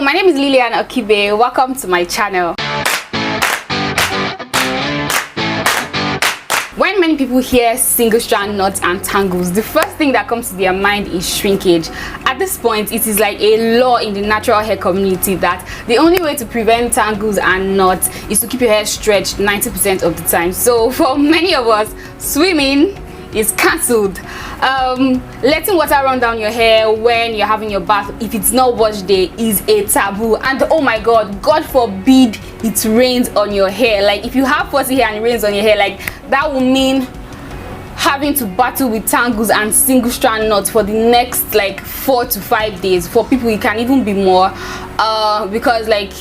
Hello, my name is Lillian Okibe. Welcome to my channel. When many people hear single strand knots and tangles, the first thing that comes to their mind is shrinkage. At this point, it is like a law in the natural hair community that the only way to prevent tangles and knots is to keep your hair stretched 90% of the time. So for many of us, swimming is cancelled. Letting water run down your hair when you're having your bath, if it's not wash day, is a taboo. And oh my god, God forbid it rains on your hair. Like if you have fuzzy hair and it rains on your hair, like that will mean having to battle with tangles and single strand knots for the next like 4 to 5 days. For people it can even be more, because like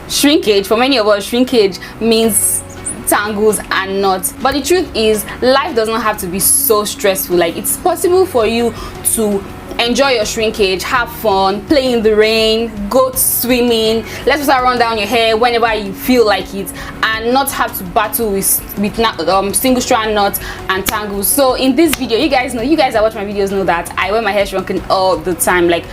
shrinkage, for many of us, shrinkage means tangles and knots. But the truth is, life does not have to be so stressful. Like it's possible for you to enjoy your shrinkage, have fun, play in the rain, go swimming, let water run down your hair whenever you feel like it, and not have to battle with single strand knots and tangles. So in this video, you guys that watch my videos know that I wear my hair shrunken all the time. Like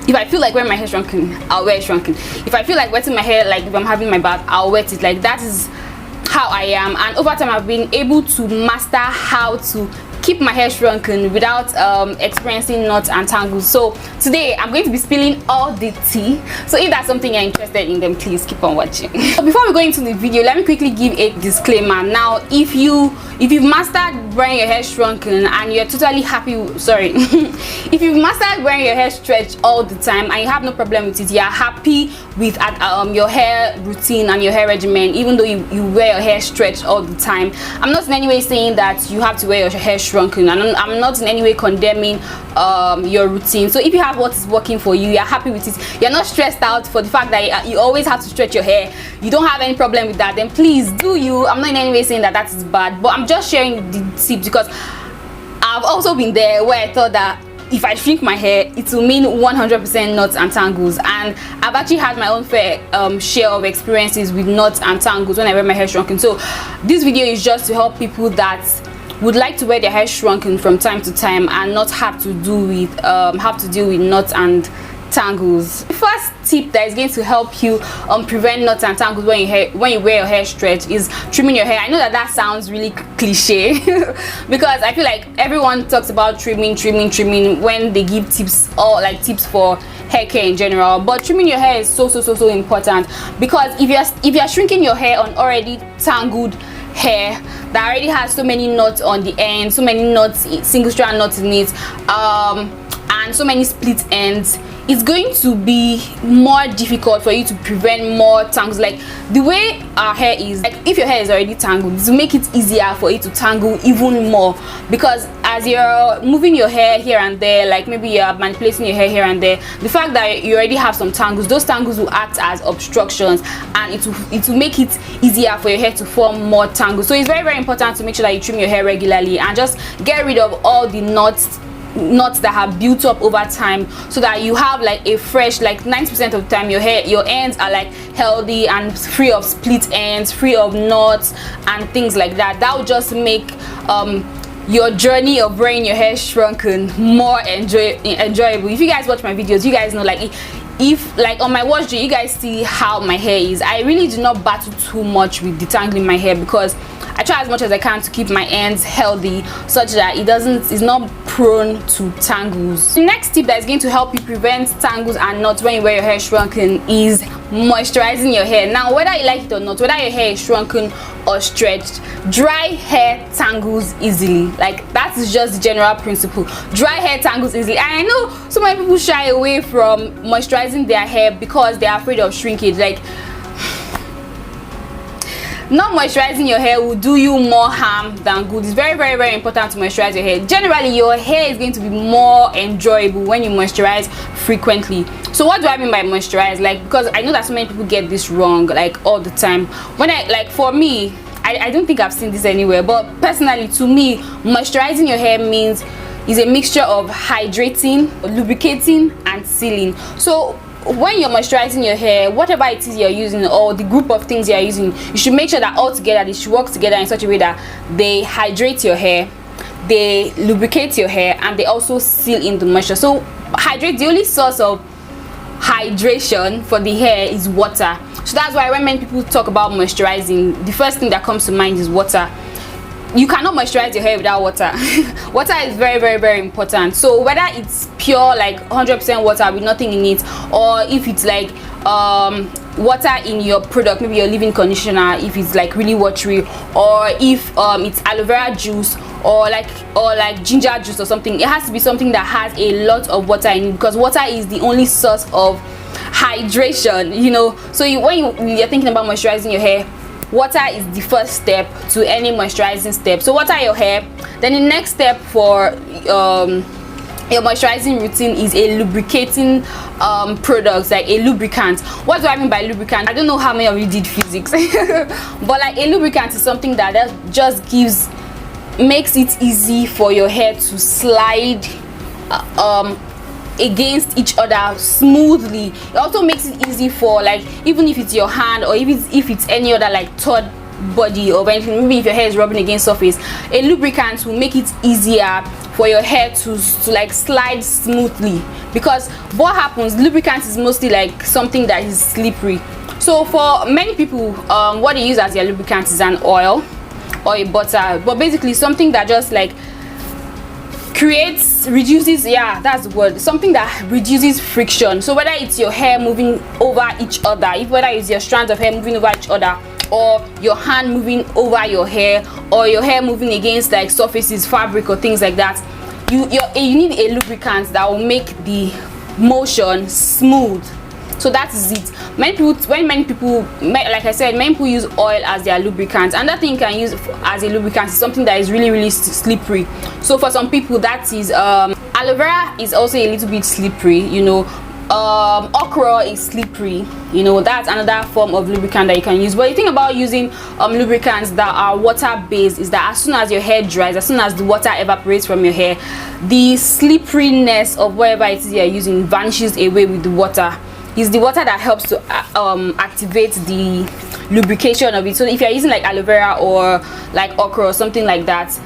if I feel like wearing my hair shrunken, I'll wear it shrunken. If I feel like wetting my hair, like if I'm having my bath, I'll wet it. Like that is how I am, and over time I've been able to master how to keep my hair shrunken without experiencing knots and tangles. So today I'm going to be spilling all the tea. So if that's something you're interested in, then please keep on watching. So before we go into the video, let me quickly give a disclaimer. Now if you've mastered wearing your hair shrunken and you're totally happy, if you've mastered wearing your hair stretched all the time and you have no problem with it, you're happy with your hair routine and your hair regimen, even though you wear your hair stretched all the time, I'm not in any way saying that you have to wear your hair shrunken, and I'm not in any way condemning your routine. So if you have what is working for you, you're happy with it, you're not stressed out for the fact that you always have to stretch your hair, you don't have any problem with that, then please do you. I'm not in any way saying that is bad, but I'm just sharing the tips because I've also been there where I thought that if I shrink my hair, it will mean 100% knots and tangles, and I've actually had my own fair share of experiences with knots and tangles when I wear my hair shrunken. So this video is just to help people that would like to wear their hair shrunken from time to time and not have to deal with knots and tangles. The first tip that is going to help you prevent knots and tangles when you wear your hair stretched is trimming your hair. I know that sounds really cliche because I feel like everyone talks about trimming when they give tips, or like tips for hair care in general, but trimming your hair is so important, because if you're shrinking your hair on already tangled hair that already has so many knots on the end, so many knots, single strand knots in it, and so many split ends, it's going to be more difficult for you to prevent more tangles. Like the way our hair is, like if your hair is already tangled, it will make it easier for it to tangle even more, because as you're moving your hair here and there, like maybe you're manipulating your hair here and there, the fact that you already have some tangles, those tangles will act as obstructions, and it will make it easier for your hair to form more tangles. So it's very important to make sure that you trim your hair regularly and just get rid of all the knots that have built up over time, so that you have like a fresh, like 90% of the time your ends are like healthy and free of split ends, free of knots and things like that. That will just make your journey of wearing your hair shrunken more enjoyable. If you guys watch my videos, you guys know, like if like on my watch day, you guys see how my hair is. I really do not battle too much with detangling my hair, because I try as much as I can to keep my ends healthy such that it's not prone to tangles. The next tip that is going to help you prevent tangles and knots when you wear your hair shrunken is moisturizing your hair. Now whether you like it or not, whether your hair is shrunken or stretched, dry hair tangles easily. Like that is just the general principle. Dry hair tangles easily. And I know so many people shy away from moisturizing their hair because they are afraid of shrinkage. Like not moisturizing your hair will do you more harm than good. It's very important to moisturize your hair. Generally your hair is going to be more enjoyable when you moisturize frequently. So what do I mean by moisturize? Like, because I know that so many people get this wrong like all the time. When for me, I don't think I've seen this anywhere, but personally to me, moisturizing your hair is a mixture of hydrating, lubricating and sealing. So when you're moisturizing your hair, whatever it is you're using, or the group of things you're using, you should make sure that all together they should work together in such a way that they hydrate your hair, they lubricate your hair, and they also seal in the moisture. So hydrate, the only source of hydration for the hair is water. So that's why when many people talk about moisturizing, the first thing that comes to mind is water. You cannot moisturize your hair without water. Water is very, very, very important. So whether it's pure like 100% water with nothing in it, or if it's like water in your product, maybe your leave-in conditioner, if it's like really watery, or if it's aloe vera juice or like ginger juice or something, it has to be something that has a lot of water in it, because water is the only source of hydration, you know. So when you're thinking about moisturizing your hair, water is the first step to any moisturizing step. So water your hair. Then the next step for your moisturizing routine is a lubricating products, like a lubricant. What do I mean by lubricant? I don't know how many of you did physics but like a lubricant is something that just makes it easy for your hair to slide against each other smoothly. It also makes it easy for, like, even if it's your hand or if it's any other like third body or anything, maybe if your hair is rubbing against surface, a lubricant will make it easier for your hair to like slide smoothly. Because what happens, lubricant is mostly like something that is slippery. So for many people, what they use as their lubricant is an oil or a butter, but basically something that just like reduces, yeah, that's the word, something that reduces friction. So whether it's your hair moving over each other, whether it's your strands of hair moving over each other, or your hand moving over your hair, or your hair moving against like surfaces, fabric or things like that, you need a lubricant that will make the motion smooth. So that is it. Many people, like I said, many people use oil as their lubricant. Another thing you can use as a lubricant is something that is really, really slippery. So for some people, that is aloe vera is also a little bit slippery, you know. Okra is slippery, you know. That's another form of lubricant that you can use. But the thing about using lubricants that are water based is that as soon as your hair dries, as soon as the water evaporates from your hair, the slipperiness of whatever it is you're using vanishes away with the water. It's the water that helps to activate the lubrication of it. So if you're using like aloe vera or like okra or something like that,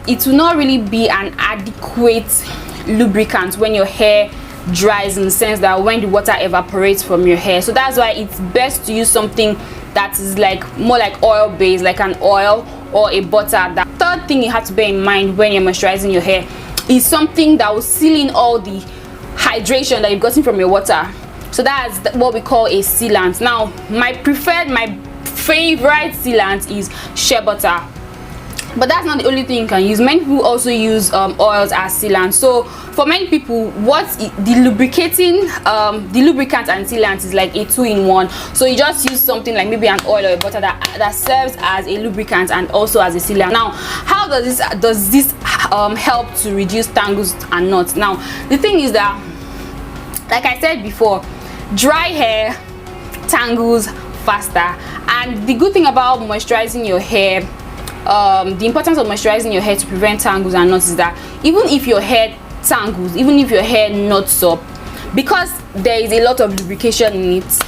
it will not really be an adequate lubricant when your hair dries, in the sense that when the water evaporates from your hair. So that's why it's best to use something that is like more like oil based, like an oil or a butter. The third thing you have to bear in mind when you're moisturizing your hair is something that will seal in all the hydration that you've gotten from your water. So that's what we call a sealant. Now my favorite sealant is Shea Butter, but that's not the only thing you can use. Many people also use oils as sealant. So for many people, the lubricant and sealant is like a two-in-one. So you just use something like maybe an oil or a butter that serves as a lubricant and also as a sealant. Now how does this help to reduce tangles and knots? Now the thing is that, like I said before, dry hair tangles faster. And the good thing about moisturizing your hair, the importance of moisturizing your hair to prevent tangles and knots, is that even if your hair tangles, even if your hair knots up, because there is a lot of lubrication in it,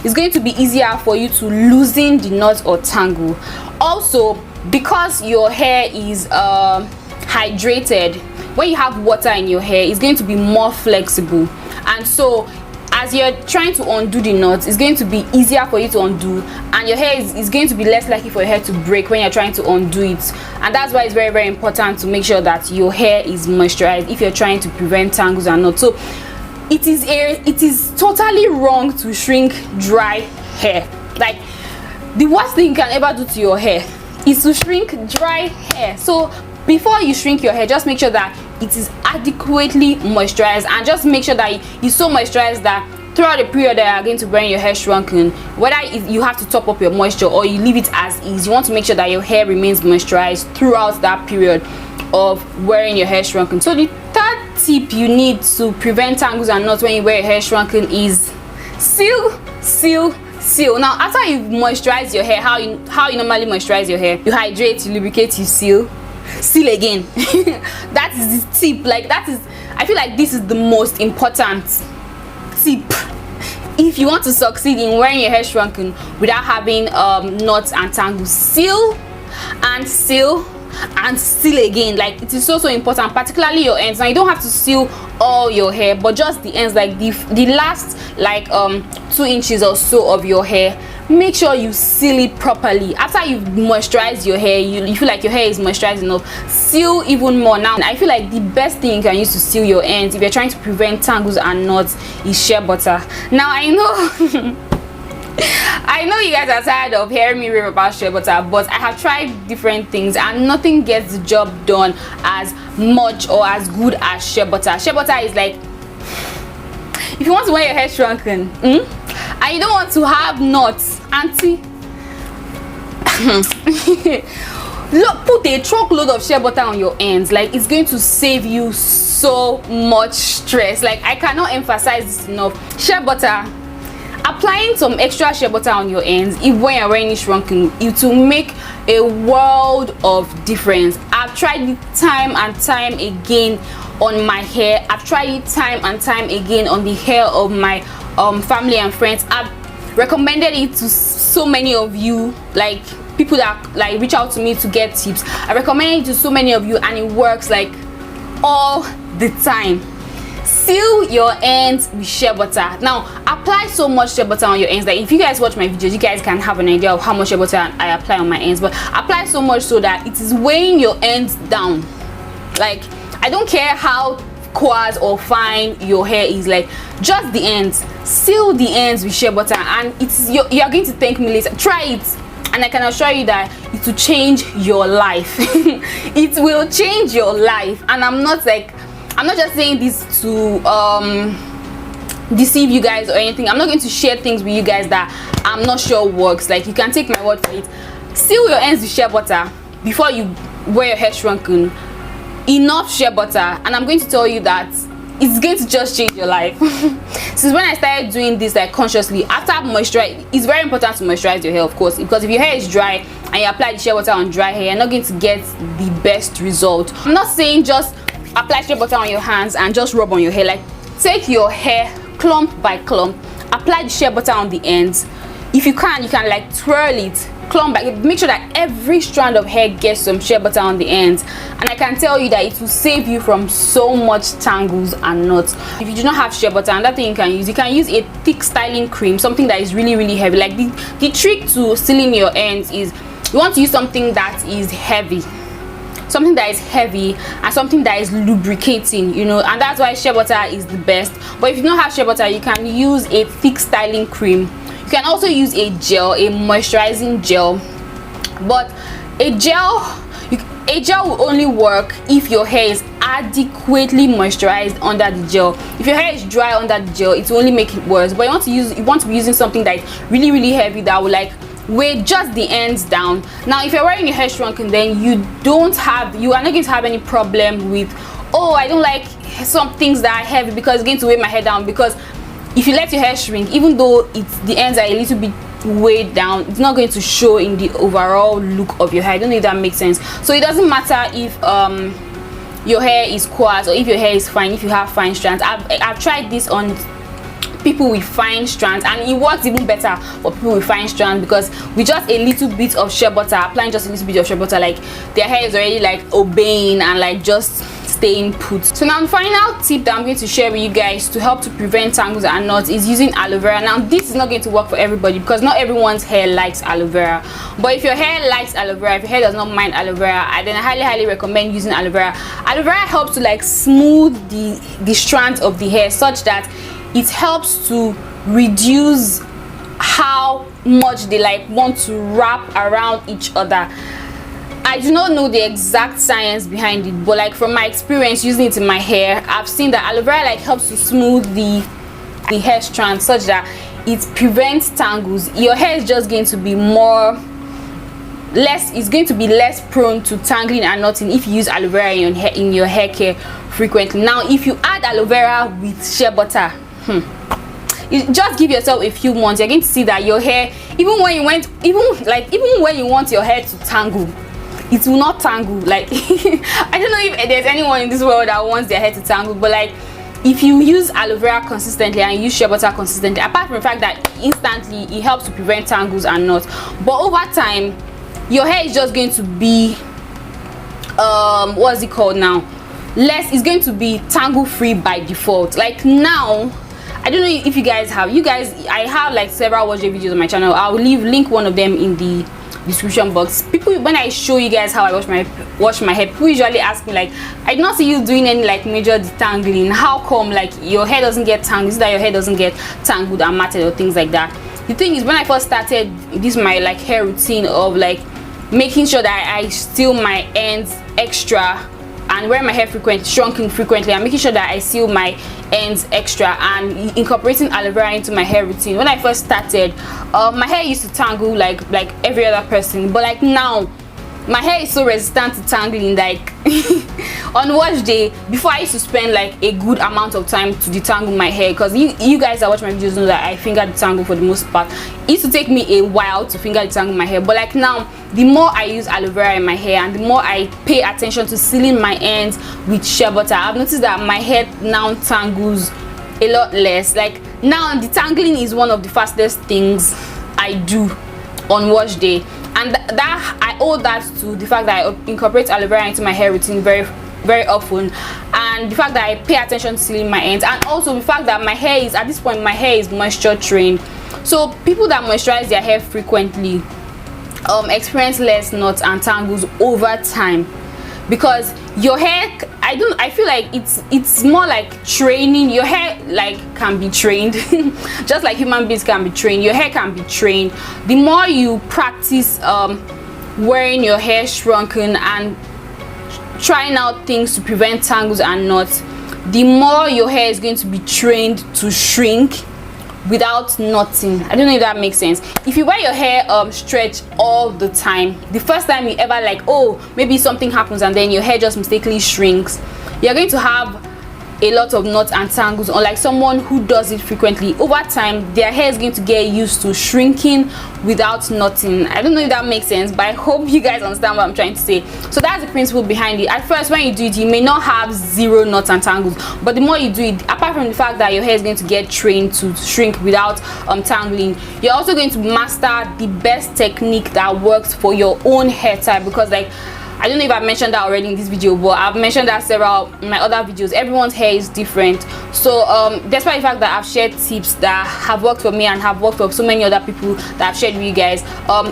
it's going to be easier for you to loosen the knot or tangle. Also, because your hair is hydrated, when you have water in your hair, it's going to be more flexible. And so as you're trying to undo the knots, it's going to be easier for you to undo, and your hair is going to be less likely for your hair to break when you're trying to undo it. And that's why it's very, very important to make sure that your hair is moisturized if you're trying to prevent tangles and knots. So it is totally wrong to shrink dry hair. Like, the worst thing you can ever do to your hair is to shrink dry hair. So before you shrink your hair, just make sure that it is adequately moisturized, and just make sure that it's so moisturized that throughout the period that you are going to wear your hair shrunken, whether you have to top up your moisture or you leave it as is, you want to make sure that your hair remains moisturized throughout that period of wearing your hair shrunken. So the third tip you need to prevent tangles and knots when you wear your hair shrunken is seal. Now after you've moisturized your hair, how you normally moisturize your hair, you hydrate, you lubricate, you seal again. That is the tip. Like, I feel like this is the most important tip if you want to succeed in wearing your hair shrunken without having knots and tangles. Seal and seal and seal again. Like, it is so important, particularly your ends. Now you don't have to seal all your hair, but just the ends, like the last like 2 inches or so of your hair. Make sure you seal it properly. After you've moisturized your hair, you feel like your hair is moisturized enough, seal even more. Now I feel like the best thing you can use to seal your ends if you're trying to prevent tangles and knots is shea butter. Now I know I know you guys are tired of hearing me rave about shea butter, but I have tried different things and nothing gets the job done as much or as good as shea butter. Shea butter is like, if you want to wear your hair shrunken and you don't want to have knots, auntie, look, put a truckload of shea butter on your ends. Like, it's going to save you so much stress. Like, I cannot emphasize this enough. Shea butter, applying some extra shea butter on your ends, if when you're wearing it shrunken, it will make a world of difference. I've tried it time and time again on my hair. I've tried it time and time again on the hair of my family and friends. I've recommended it to so many of you, like people that like reach out to me to get tips. I recommend it to so many of you and it works like all the time. Seal your ends with shea butter. Now apply so much shea butter on your ends, like if you guys watch my videos, you guys can have an idea of how much shea butter I apply on my ends, but apply so much so that it is weighing your ends down. Like, I don't care how coarse or fine your hair is, like just the ends. Seal the ends with shea butter and it's you are going to thank me later. Try it and I can assure you that it will change your life. It will change your life. And I'm not just saying this to deceive you guys or anything. I'm not going to share things with you guys that I'm not sure works. Like, you can take my word for it. Seal your ends with shea butter before you wear your hair shrunken. Enough shea butter, and I'm going to tell you that it's going to just change your life. Since when I started doing this like consciously, after moisturize, it's very important to moisturize your hair, of course, because if your hair is dry and you apply the shea butter on dry hair, you're not going to get the best result. I'm not saying just apply shea butter on your hands and just rub on your hair. Like, take your hair clump by clump, apply the shea butter on the ends. If you can like twirl it, clump back, make sure that every strand of hair gets some shea butter on the ends, and I can tell you that it will save you from so much tangles and knots. If you do not have shea butter, another thing you can use a thick styling cream, something that is really heavy. Like, the trick to sealing your ends is you want to use something that is heavy, something that is heavy and something that is lubricating, you know, and that's why shea butter is the best. But if you don't have shea butter, you can use a thick styling cream. You can also use a gel, a moisturizing gel, but a gel will only work if your hair is adequately moisturized under the gel. If your hair is dry under the gel, it will only make it worse. But you want to be using something that is really heavy, that will like weigh just the ends down. Now if you're wearing your hair shrunken, then you are not going to have any problem with, oh, I don't like some things that are heavy because it's going to weigh my hair down. Because if you let your hair shrink, even though the ends are a little bit weighed down, it's not going to show in the overall look of your hair. I don't know if that makes sense. So it doesn't matter if your hair is coarse or if your hair is fine, if you have fine strands. I've tried this on people with fine strands and it works even better for people with fine strands, because with just a little bit of shea butter, applying just a little bit of shea butter, like their hair is already like obeying and like just staying put. So now the final tip that I'm going to share with you guys to help to prevent tangles and knots is using aloe vera. Now this is not going to work for everybody because not everyone's hair likes aloe vera, but if your hair likes aloe vera, if your hair does not mind aloe vera, then I highly recommend using aloe vera. Aloe vera helps to like smooth the strands of the hair, such that it helps to reduce how much they like want to wrap around each other. I do not know the exact science behind it, but like from my experience using it in my hair, I've seen that aloe vera like helps to smooth the hair strand, such that it prevents tangles. Your hair is just going to be it's going to be less prone to tangling and knotting if you use aloe vera in your hair care frequently. Now if you add aloe vera with shea butter, you just give yourself a few months, you're going to see that your hair, even when you want your hair to tangle, it will not tangle. Like I don't know if there's anyone in this world that wants their hair to tangle, but like if you use aloe vera consistently and use shea butter consistently, apart from the fact that instantly it helps to prevent tangles and knots, but over time your hair is just going to be what's it called now, less, it's going to be tangle free by default. Like now, I don't know if you guys, I have like several wash day videos on my channel. I'll link one of them in the description box. People, when I show you guys how I wash my hair, people usually ask me like, I did not see you doing any like major detangling. How come like your hair doesn't get tangled? Is that your hair doesn't get tangled and matted or things like that? The thing is, when I first started this my like hair routine of like making sure that I seal my ends extra and wear my hair shrunken frequently, and making sure that I seal my ends extra and incorporating aloe vera into my hair routine. When I first started, my hair used to tangle like every other person, but like now my hair is so resistant to tangling. Like on wash day, before I used to spend like a good amount of time to detangle my hair, because you guys that watch my videos know that I finger detangle for the most part. It used to take me a while to finger detangle my hair, but like now, the more I use aloe vera in my hair and the more I pay attention to sealing my ends with shea butter, I've noticed that my hair now tangles a lot less. Like now, detangling is one of the fastest things I do on wash day, and that I owe that to the fact that I incorporate aloe vera into my hair routine very often, and the fact that I pay attention to sealing my ends, and also the fact that my hair is, at this point, my hair is moisture trained. So people that moisturize their hair frequently experience less knots and tangles over time, because your hair, I feel like it's more like training. Your hair like can be trained just like human beings can be trained. Your hair can be trained. The more you practice wearing your hair shrunken and trying out things to prevent tangles and knots, the more your hair is going to be trained to shrink without knotting. I don't know if that makes sense. If you wear your hair stretch all the time, the first time you ever like, oh, maybe something happens and then your hair just mistakenly shrinks, you're going to have a lot of knots and tangles. Unlike someone who does it frequently, over time their hair is going to get used to shrinking without knotting. I don't know if that makes sense, but I hope you guys understand what I'm trying to say. So that's the principle behind it. At first, when you do it, you may not have zero knots and tangles, but the more you do it, apart from the fact that your hair is going to get trained to shrink without tangling, you're also going to master the best technique that works for your own hair type. Because like, I don't know if I've mentioned that already in this video, but I've mentioned that several in my other videos. Everyone's hair is different. So despite the fact that I've shared tips that have worked for me and have worked for so many other people that I've shared with you guys,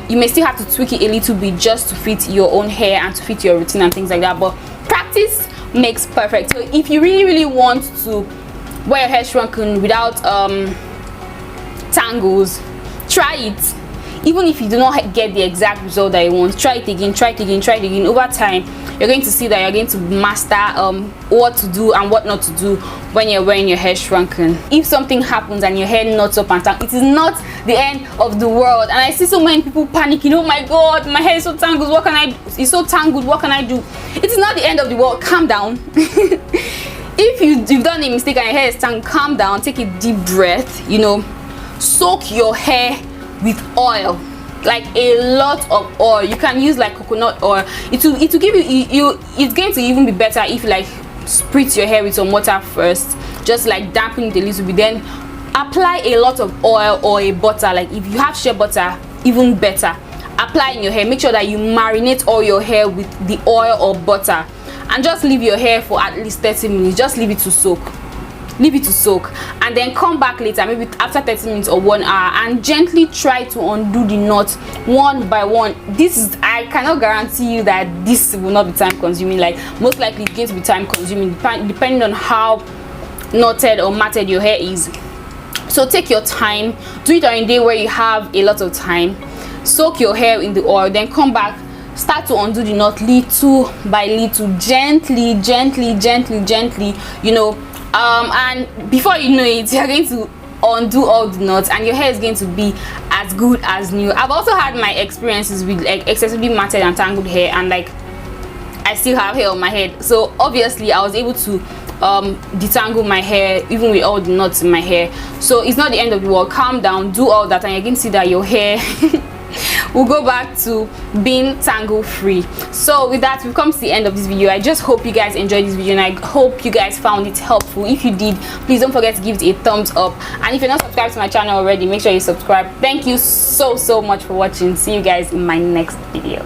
you may still have to tweak it a little bit just to fit your own hair and to fit your routine and things like that. But practice makes perfect. So if you really want to wear your hair shrunken without tangles, try it. Even if you do not get the exact result that you want, try it again, try it again, try it again. Over time, you're going to see that you're going to master what to do and what not to do when you're wearing your hair shrunken. If something happens and your hair knots up and tangles, it is not the end of the world. And I see so many people panicking, oh my god, my hair is so tangled, what can I do? It's so tangled, what can I do? It is not the end of the world. Calm down. If you've done a mistake and your hair is tangled, calm down, take a deep breath, you know, soak your hair with oil, like a lot of oil. You can use like coconut oil. It will give you it's going to even be better if you like spritz your hair with some water first, just like dampen it a little bit, then apply a lot of oil or a butter. Like if you have shea butter, even better, apply in your hair. Make sure that you marinate all your hair with the oil or butter, and just leave your hair for at least 30 minutes. Just leave it to soak. Leave it to soak, and then come back later, maybe after 30 minutes or 1 hour, and gently try to undo the knots one by one. This is, I cannot guarantee you that this will not be time consuming. Like most likely it's going to be time consuming depending on how knotted or matted your hair is. So take your time, do it on a day where you have a lot of time. Soak your hair in the oil, then come back, start to undo the knot little by little, gently, you know. And before you know it, you're going to undo all the knots and your hair is going to be as good as new. I've also had my experiences with like excessively matted and tangled hair, and like I still have hair on my head, so obviously I was able to detangle my hair even with all the knots in my hair. So it's not the end of the world. Calm down, do all that, and you can see that your hair will go back to being tangle free. So with that, we've come to the end of this video. I just hope you guys enjoyed this video, and I hope you guys found it helpful. If you did, please don't forget to give it a thumbs up, and if you're not subscribed to my channel already, make sure you subscribe. Thank you so much for watching. See you guys in my next video.